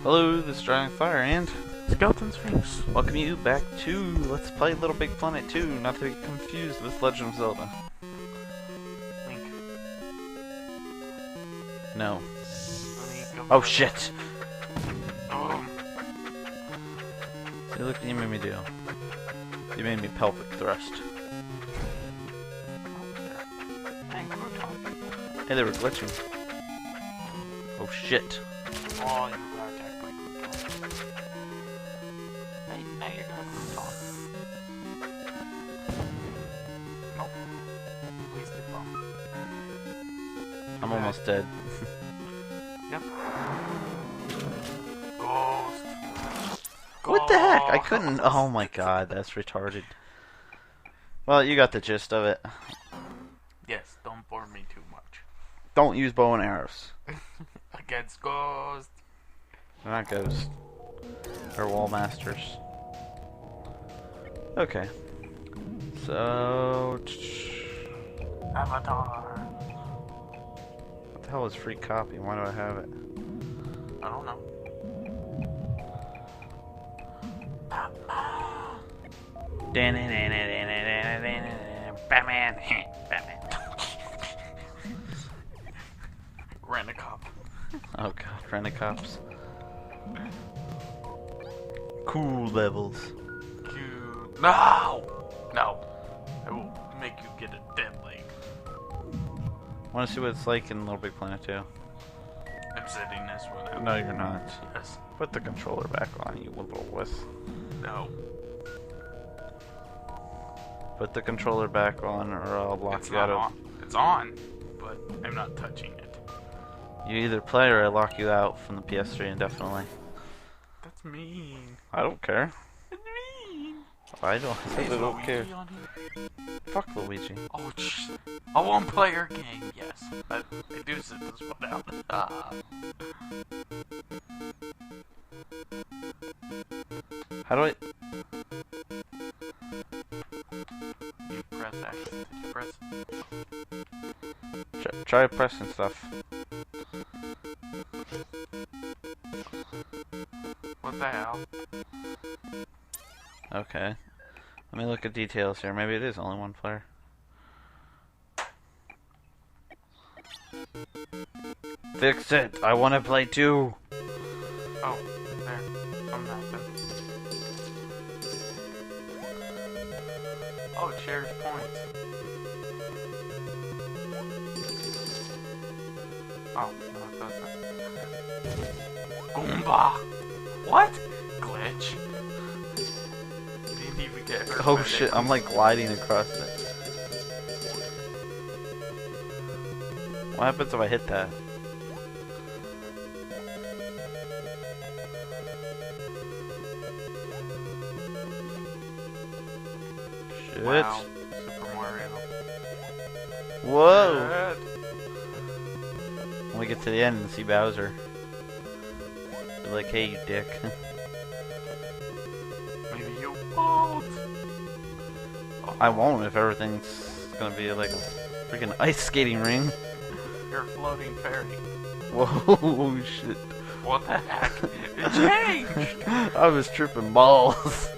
Hello, this is Dragonicfire and Skeleton Sphinx. Welcome you back to Let's Play Little Big Planet 2, not to be confused with Legend of Zelda. Link. No. Link, Oh shit! Oh. See, look what you made me do. You made me pelvic thrust. Hey, they were glitching. Oh shit. Oh, you got attacked by Crouton. Hey, now you're gonna Crouton. Nope. Please do bomb. I'm almost dead. Yep. Ghost. What the heck? I couldn't. Oh my god, that's retarded. Well, you got the gist of it. Yes, don't bore me too much. Don't use bow and arrows. Against Ghost. They're not ghosts. They're wall masters. Okay. So... Avatar. What the hell is free copy? Why do I have it? I don't know. Batman! Batman. Rent a cop. Oh god, Rent-A-Cops. Cool levels. Cute. No! No. I will make you get a dead leg. Wanna see what it's like in Little Big Planet 2? I'm setting this one out. No, you're not. Yes. Put the controller back on, you little wuss. No. Put the controller back on, or I'll lock It's you not out of... on. It's on, but I'm not touching it. You either play or I lock you out from the PS3 indefinitely. That's mean. I don't care. That's mean. I don't Luigi care. on here? Fuck Luigi. Oh, a one-player game, yes. I do sit this one down. How do I... You press X. You press... Try pressing stuff. What the hell? Okay. Let me look at details here. Maybe it is only one player. Fix it! I want to play too! Oh, there. Something happened. Oh, it shares points. Oh, no, it doesn't. Goomba! What? Glitch? Didn't even get hurt. Oh shit, I'm like gliding across it. What happens if I hit that? Shit. Wow. Super Mario. Whoa! Shit. When we get to the end and see Bowser. Be like, hey you dick. Maybe you won't. Oh, I won't if everything's gonna be like a freaking ice skating ring. you're a floating fairy. Whoa, shit. What the heck? It changed! I was tripping balls.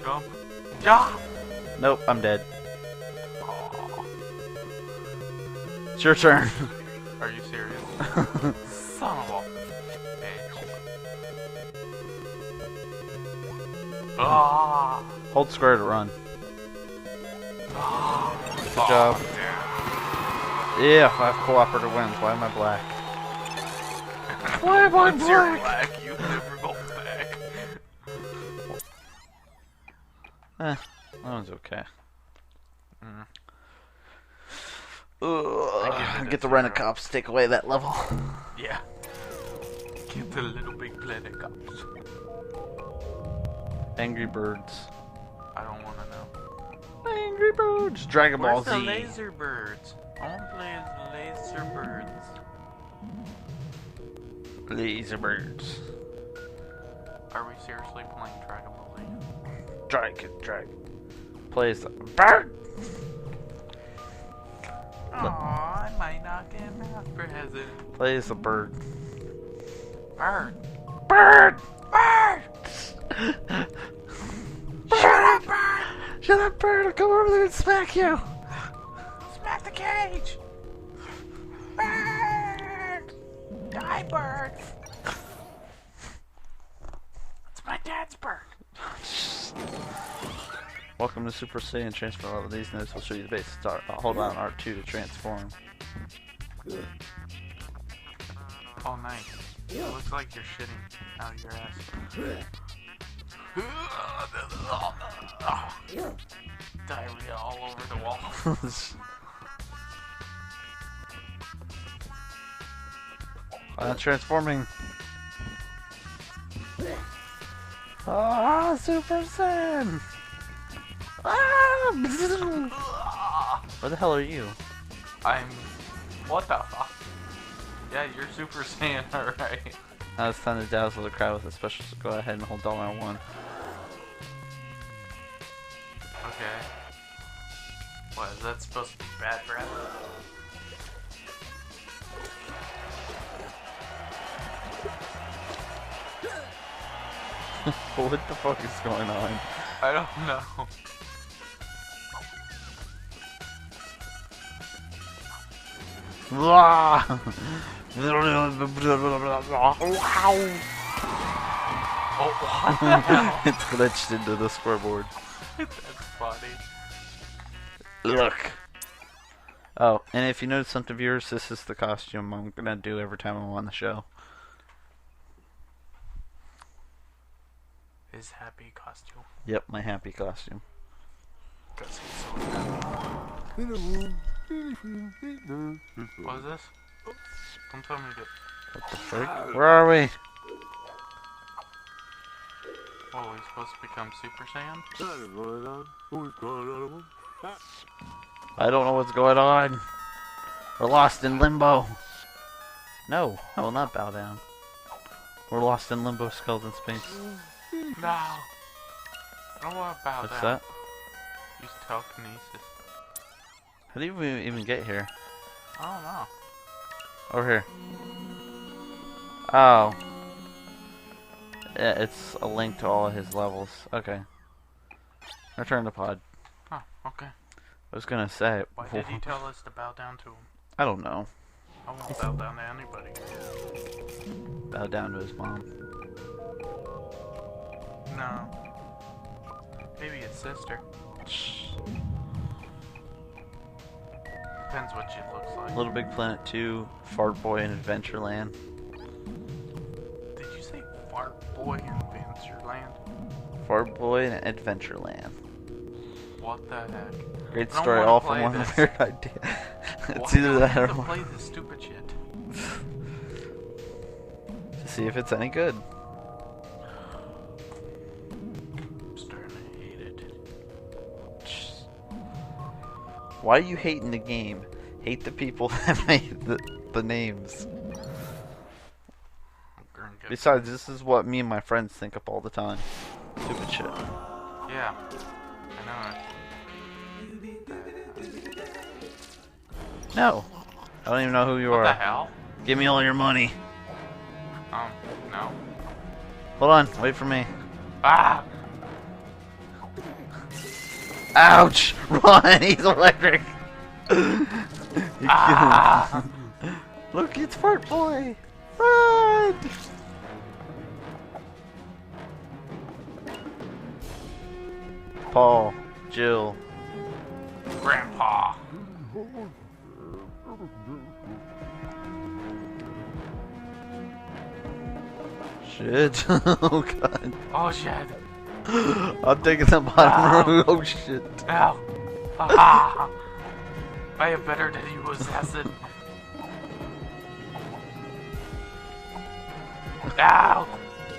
Jump. Jump! Nope, I'm dead. Aw. It's your turn. Are you serious? Son of a bitch. Ah! Hold square to run. Ah! Good job. Yeah, 5 cooperative wins. Why am I black? Why am I Once you're black? black, you never go back. That one's okay. Mm. Get the Rent-A-Cops to take away that level. Yeah. Get the little big planet cops. Angry Birds. I don't want to know. Angry Birds. Dragon Ball Where's Z. the laser birds? I want to play as the laser birds. Laser Birds. Are we seriously playing Dragon Ball Z? Dragon. Plays the bird. Aww, I might not get Present. Play as a bird. Bird. Bird! Bird! Shut up, bird! Shut up, bird! I'll come over there and smack you! Smack the cage! Bird! Die, bird! It's my dad's bird. Welcome to Super Saiyan Transfer. All of these notes will show you the basic start. Hold on R2 to transform. Oh, nice. It looks like you're shitting out of your ass. Diarrhea all over the wall. Transforming. Ah, Super Saiyan! Ah! Where the hell are you? What the fuck? Yeah, you're Super Saiyan, alright. Now it's time to dazzle the crowd with a special. So go ahead and hold $1. Okay. What, is that supposed to be bad breath? What the fuck is going on? I don't know. Oh, what the hell? It's glitched into the scoreboard. That's funny. Look. Oh, and if you notice something, viewers, this is the costume I'm gonna do every time I'm on the show. His happy costume. Yep, my happy costume. Because he's so happy. What is this? Don't tell me to. What the frick? Where are we? Oh, he's supposed to become Super Saiyan? I don't know what's going on. We're lost in limbo. No, I will not bow down. We're lost in limbo, skeleton space. No. I don't want to bow What's down. that? Use telekinesis. How do you even get here? I don't know. Over here. Oh. Yeah, it's a link to all of his levels. Okay. Return to pod. Oh, okay. I was gonna say. Why did he tell us to bow down to him? I don't know. I won't bow down to anybody. Bow down to his mom. No. Maybe his sister. Depends what she looks like. Little Big Planet 2, Fart Boy in Adventureland. Did you say Fart Boy in Adventureland? Fart Boy in Adventureland. What the heck? Great I don't story, wanna all from play one this. weird idea. It's Why either do I that have or to play this stupid shit? to see if it's any good. I'm starting to hate it. Why are you hating the game? Hate the people that made the names. Besides, this is what me and my friends think up all the time. Stupid shit. Yeah, I know it. No. I don't even know who you are. What the hell? Give me all your money. No. Hold on, wait for me. Ah! Ouch! Run! He's electric! Ah! Look, it's Fart Boy! Run! Paul, Jill. Grandpa! Shit. Oh god. Oh shit! I'm taking the bottom row. Oh shit. Ow! Ah! I am better than you, assassin. Ow!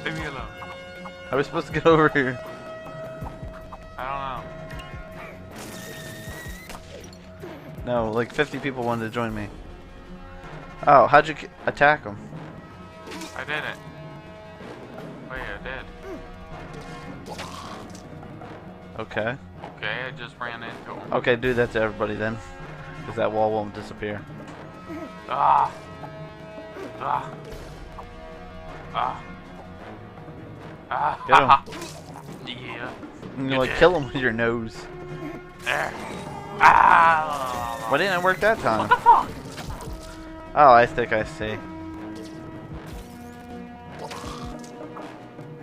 Leave me alone. How are we supposed to get over here? I No, like 50 people wanted to join me. Oh, how'd you attack them? don't know. I didn't. Wait, I did. Okay. Okay, I just ran into him. Okay, do that to everybody then. Because that wall won't disappear. Ah. Ah. Ah. Ah. Get him. Yeah. You like kill him with your nose. There. Ah. Why didn't it work that time? What the fuck? Oh, I think I see.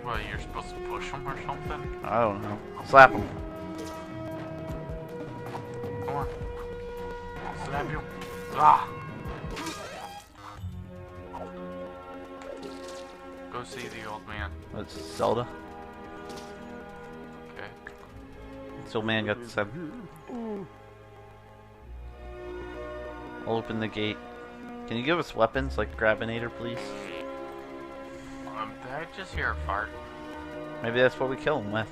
Well, you're supposed to push him or something? I don't know. Slap him. Come on. Slap you. Ah. Go see the old man. That's Zelda. Okay. This old man got the 7. I'll open the gate. Can you give us weapons like Dragonator, please? Did I just hear a fart? Maybe that's what we kill him with.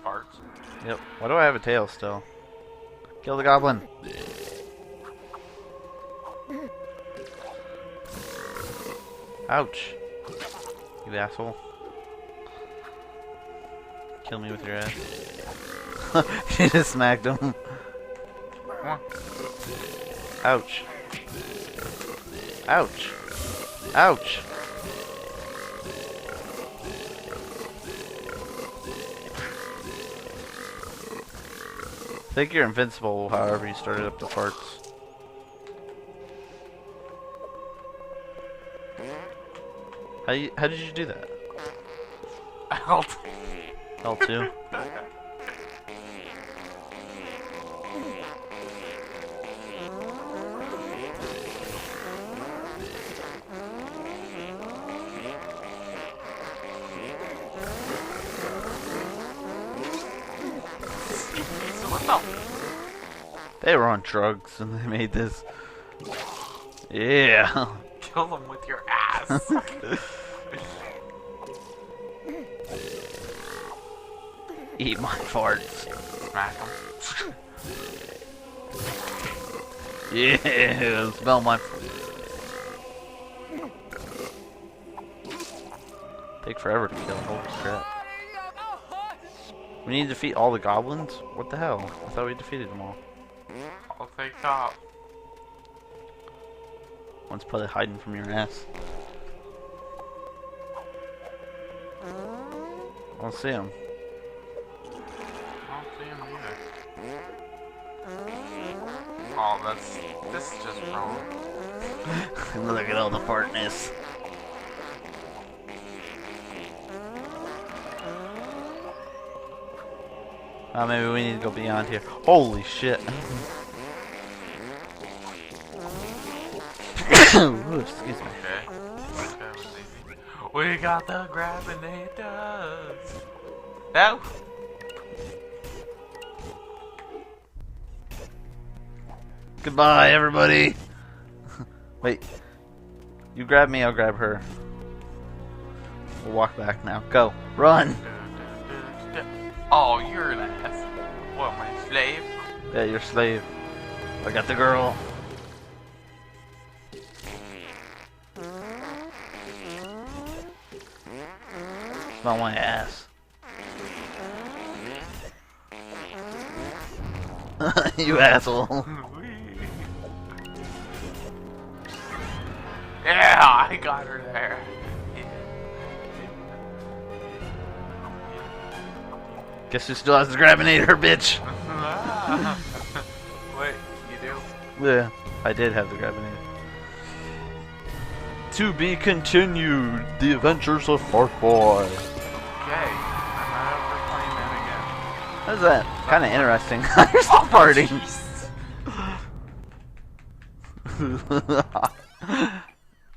Farts? Yep. Why do I have a tail still? Kill the goblin. Ouch. You asshole. Kill me with your ass. You just smacked him. Come on. Ouch. Ouch. Ouch. I think you're invincible however you started up the farts. How did you do that? Help. L2? What the? They were on drugs and they made this. Yeah. Kill them with your ass. Eat my farts. Smack them. Yeah, smell my. Take forever to kill. Holy crap. We need to defeat all the goblins? What the hell? I thought we defeated them all. I'll take top. One's probably hiding from your ass. I don't see him. I don't see him either. Oh, this is just wrong. Look at all the fartness. Maybe we need to go beyond here. Holy shit. Ooh, excuse me. Okay. That was easy. We got the Dragonicfire. No. Goodbye, everybody. Wait. You grab me, I'll grab her. We'll walk back now. Go. Run. Oh, you're an ass. What, my slave? Yeah, you're a slave. I got the girl. Smell my ass. You asshole. Yeah, I got her there. Guess who still has the Dragonator, bitch? Wait, you do? Yeah, I did have the Dragonator. To be continued, the adventures of Fart Boy. Okay, I'm not ever playing that How's that? Kind of interesting. You're still farting.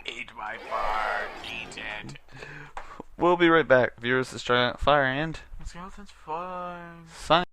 Eat my fart, eat it. We'll be right back. Viewers, this is Dragonicfire and Let's go, that's fun. sign.